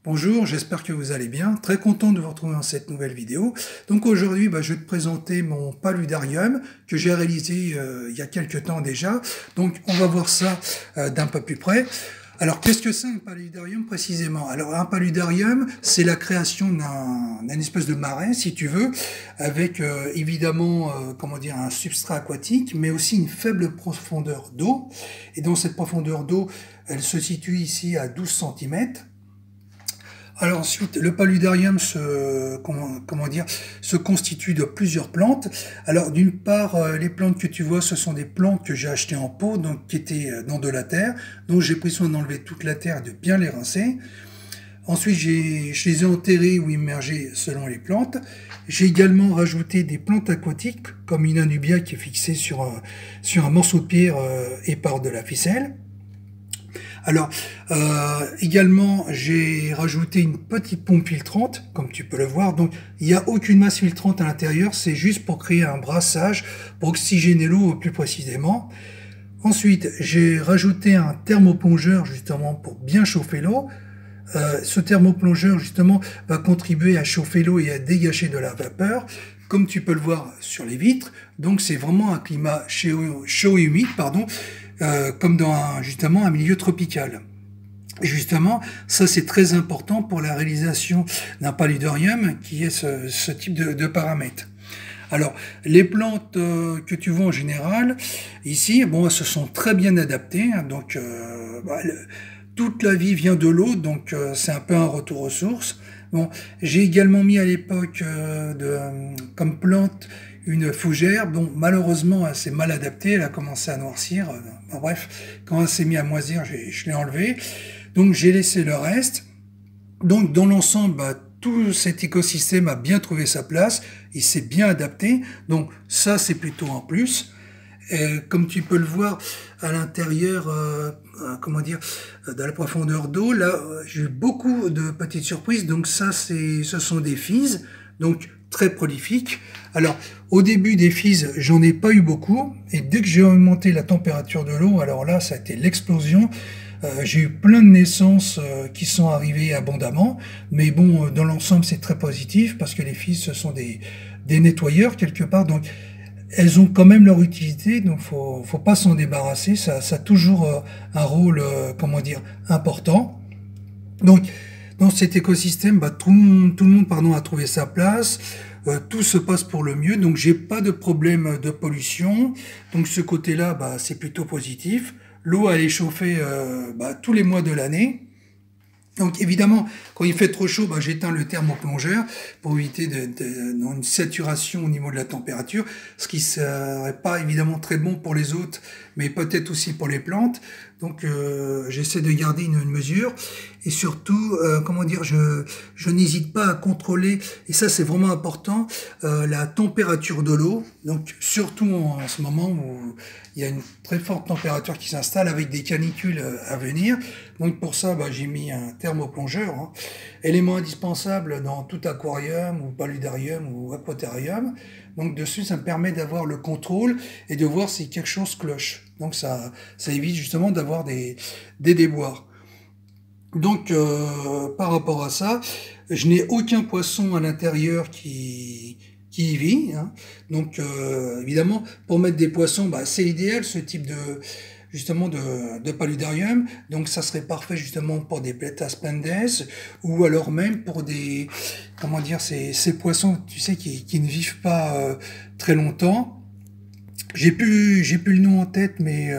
Bonjour, j'espère que vous allez bien. Très content de vous retrouver dans cette nouvelle vidéo. Donc aujourd'hui, je vais te présenter mon paludarium que j'ai réalisé il y a quelques temps déjà. Donc on va voir ça d'un peu plus près. Alors qu'est-ce que c'est un paludarium précisément? Alors un paludarium, c'est la création d'un espèce de marais, si tu veux, avec évidemment un substrat aquatique, mais aussi une faible profondeur d'eau. Et dans cette profondeur d'eau, elle se situe ici à 12 cm. Alors ensuite, le paludarium se constitue de plusieurs plantes. Alors d'une part, les plantes que tu vois, ce sont des plantes que j'ai achetées en pot, donc qui étaient dans de la terre. Donc j'ai pris soin d'enlever toute la terre et de bien les rincer. Ensuite, je les ai enterrées ou immergées selon les plantes. J'ai également rajouté des plantes aquatiques, comme une Anubia qui est fixée sur un morceau de pierre et par de la ficelle. Alors, également, j'ai rajouté une petite pompe filtrante, comme tu peux le voir. Donc, il n'y a aucune masse filtrante à l'intérieur, c'est juste pour créer un brassage, pour oxygéner l'eau plus précisément. Ensuite, j'ai rajouté un thermoplongeur, justement, pour bien chauffer l'eau. Ce thermoplongeur, justement, va contribuer à chauffer l'eau et à dégager de la vapeur, comme tu peux le voir sur les vitres. Donc, c'est vraiment un climat chaud et humide, comme dans justement un milieu tropical. Et justement, ça c'est très important pour la réalisation d'un paludarium qui est ce type de paramètres. Alors, les plantes que tu vois en général, ici, elles se sont très bien adaptées. Donc, toute la vie vient de l'eau, donc c'est un peu un retour aux sources. Bon, j'ai également mis à l'époque comme plante une fougère. Bon, malheureusement, elle s'est mal adaptée, elle a commencé à noircir. Bref, quand elle s'est mise à moisir, je l'ai enlevée. Donc, j'ai laissé le reste. Donc, dans l'ensemble, tout cet écosystème a bien trouvé sa place. Il s'est bien adapté. Donc, ça, c'est plutôt un plus. Et comme tu peux le voir à l'intérieur, dans la profondeur d'eau, là, j'ai eu beaucoup de petites surprises. Donc, ça, ce sont des physes. Donc, très prolifiques. Alors, au début des physes, j'en ai pas eu beaucoup, et dès que j'ai augmenté la température de l'eau, alors là, ça a été l'explosion. J'ai eu plein de naissances qui sont arrivées abondamment, mais bon, dans l'ensemble, c'est très positif, parce que les physes, ce sont des nettoyeurs, quelque part, donc elles ont quand même leur utilité, donc faut pas s'en débarrasser, ça a toujours un rôle, important. Donc, dans cet écosystème, tout le monde a trouvé sa place, tout se passe pour le mieux, donc j'ai pas de problème de pollution, donc ce côté-là, c'est plutôt positif. L'eau, elle est chauffée tous les mois de l'année. Donc évidemment, quand il fait trop chaud, j'éteins le thermoplongeur pour éviter une saturation au niveau de la température, ce qui serait pas évidemment très bon pour les hôtes, mais peut-être aussi pour les plantes. Donc j'essaie de garder une mesure et surtout, je n'hésite pas à contrôler, et ça c'est vraiment important, la température de l'eau. Donc surtout en ce moment où il y a une très forte température qui s'installe avec des canicules à venir. Donc pour ça, j'ai mis un thermoplongeur, élément indispensable dans tout aquarium ou paludarium ou aquatarium. Donc dessus, ça me permet d'avoir le contrôle et de voir si quelque chose cloche. Donc ça évite justement d'avoir des déboires. Donc par rapport à ça, je n'ai aucun poisson à l'intérieur qui y vit. Donc évidemment, pour mettre des poissons, c'est idéal ce type de paludarium. Donc ça serait parfait justement pour des Plettas pendes ou alors même pour des ces poissons, tu sais, qui ne vivent pas très longtemps. J'ai plus le nom en tête, mais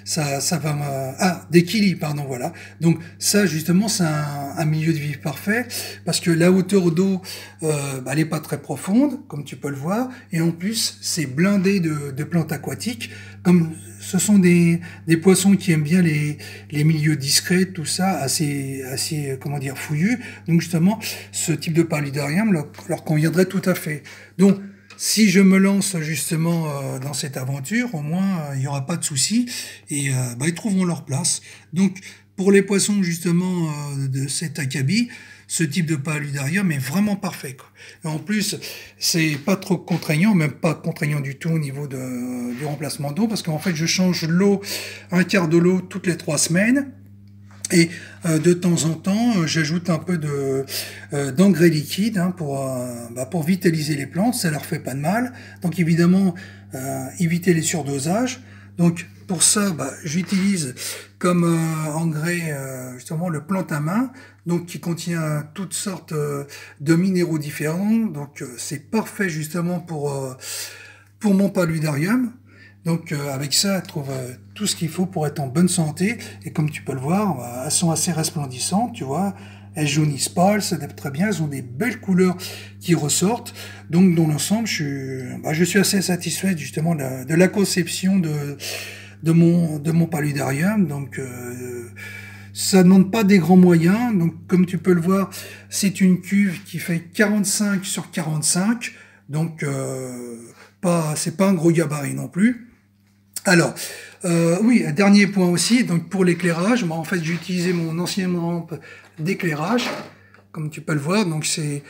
ça va des Kili, pardon, voilà. Donc ça justement c'est un milieu de vie parfait parce que la hauteur d'eau elle est pas très profonde comme tu peux le voir, et en plus c'est blindé de plantes aquatiques. Comme ce sont des poissons qui aiment bien les milieux discrets, tout ça, assez fouillus. Donc justement ce type de paludarium leur conviendrait tout à fait. Donc si je me lance justement dans cette aventure, au moins il n'y aura pas de soucis et ils trouveront leur place. Donc pour les poissons justement de cet acabit, ce type de paludarium est vraiment parfait, quoi. Et en plus, c'est pas trop contraignant, même pas contraignant du tout au niveau du remplacement d'eau, parce qu'en fait, je change l'eau, un quart de l'eau toutes les 3 semaines. Et de temps en temps, j'ajoute un peu d'engrais liquide hein, pour vitaliser les plantes, ça leur fait pas de mal. Donc évidemment, éviter les surdosages. Donc pour ça, j'utilise comme engrais justement le Plantamin, donc qui contient toutes sortes de minéraux différents. Donc c'est parfait justement pour mon paludarium. Donc avec ça, elles trouvent tout ce qu'il faut pour être en bonne santé. Et comme tu peux le voir, elles sont assez resplendissantes, tu vois. Elles jaunissent pas, elles s'adaptent très bien, elles ont des belles couleurs qui ressortent. Donc dans l'ensemble, je suis assez satisfait justement de la conception de mon paludarium. Donc ça demande pas des grands moyens. Donc comme tu peux le voir, c'est une cuve qui fait 45 sur 45. Donc c'est pas un gros gabarit non plus. Alors, oui, un dernier point aussi, donc pour l'éclairage, en fait j'ai utilisé mon ancienne rampe d'éclairage, comme tu peux le voir, donc c'est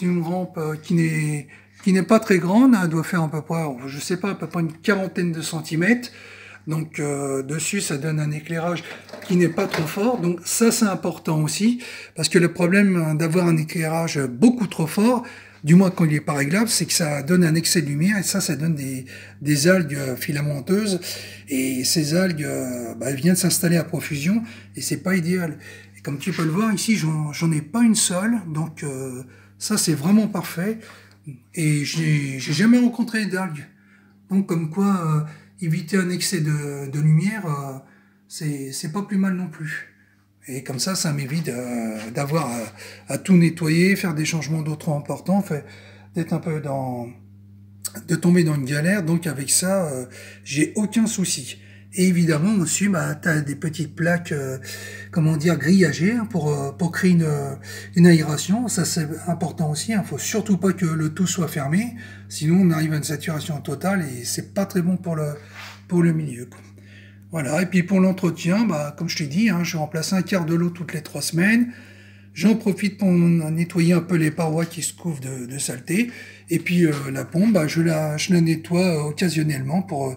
une rampe qui n'est pas très grande, elle doit faire à peu près, je sais pas, à peu près une quarantaine de centimètres, donc dessus ça donne un éclairage qui n'est pas trop fort, donc ça c'est important aussi, parce que le problème d'avoir un éclairage beaucoup trop fort, du moins quand il n'est pas réglable, c'est que ça donne un excès de lumière, et ça donne des algues filamenteuses, et ces algues, elles viennent s'installer à profusion, et c'est pas idéal. Et comme tu peux le voir, ici, j'en ai pas une seule, donc ça c'est vraiment parfait, et j'ai jamais rencontré d'algues. Donc comme quoi, éviter un excès de lumière, c'est pas plus mal non plus. Et comme ça m'évite d'avoir à tout nettoyer, faire des changements d'eau trop importants, d'être un peu de tomber dans une galère. Donc avec ça, j'ai aucun souci. Et évidemment, dessus, tu as des petites plaques, comment dire, grillagées hein, pour créer une aération. Ça, c'est important aussi. Il faut surtout pas que le tout soit fermé. Sinon, on arrive à une saturation totale et c'est pas très bon pour le milieu, quoi. Voilà, et puis pour l'entretien, comme je t'ai dit, hein, je remplace un quart de l'eau toutes les 3 semaines. J'en profite pour nettoyer un peu les parois qui se couvrent de saleté. Et puis la pompe, je la nettoie occasionnellement pour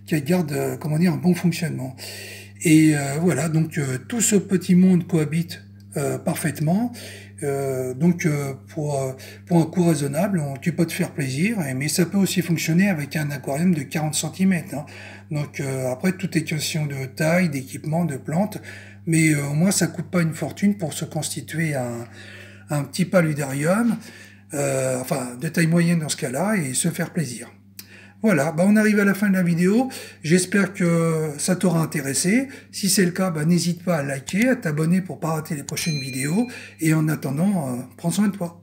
qu'elle garde un bon fonctionnement. Et voilà, donc tout ce petit monde cohabite parfaitement. Donc pour un coût raisonnable, tu peux te faire plaisir, mais ça peut aussi fonctionner avec un aquarium de 40 cm. Hein. Donc après, tout est question de taille, d'équipement, de plantes, mais au moins ça coûte pas une fortune pour se constituer un petit paludarium, de taille moyenne dans ce cas-là, et se faire plaisir. Voilà, on arrive à la fin de la vidéo. J'espère que ça t'aura intéressé. Si c'est le cas, n'hésite pas à liker, à t'abonner pour pas rater les prochaines vidéos. Et en attendant, prends soin de toi.